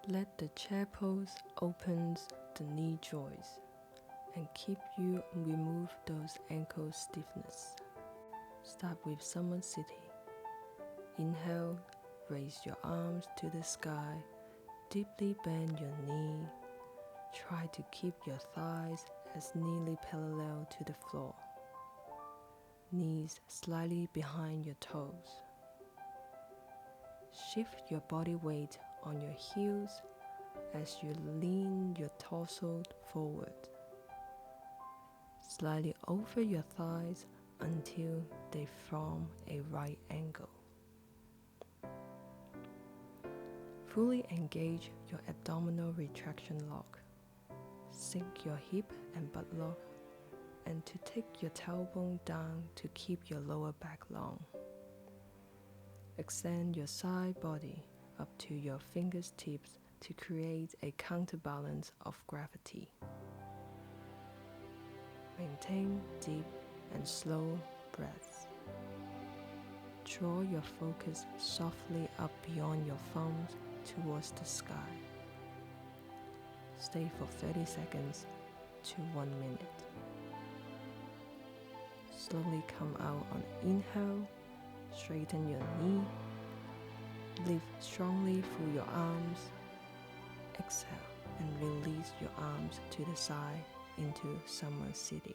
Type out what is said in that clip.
Let the chair pose opens the knee joints and keep you remove those ankle stiffness. Start with summer sitting. Inhale, raise your arms to the sky, deeply bend your knee. Try to keep your thighs as nearly parallel to the floor. Knees slightly behind your toes. Shift your body weight on your heels as you lean your torso forward, slightly over your thighs until they form a right angle. Fully engage your abdominal retraction lock. Sink your hip and butt lock, and to take your tailbone down to keep your lower back long. Extend your side body up to your fingertips to create a counterbalance of gravity. Maintain deep and slow breaths. Draw your focus softly up beyond your thumbs towards the sky. Stay for 30 seconds to 1 minute. Slowly come out on inhale, straighten your knee, lift strongly through your arms, exhale and release your arms to the side into summer sitting.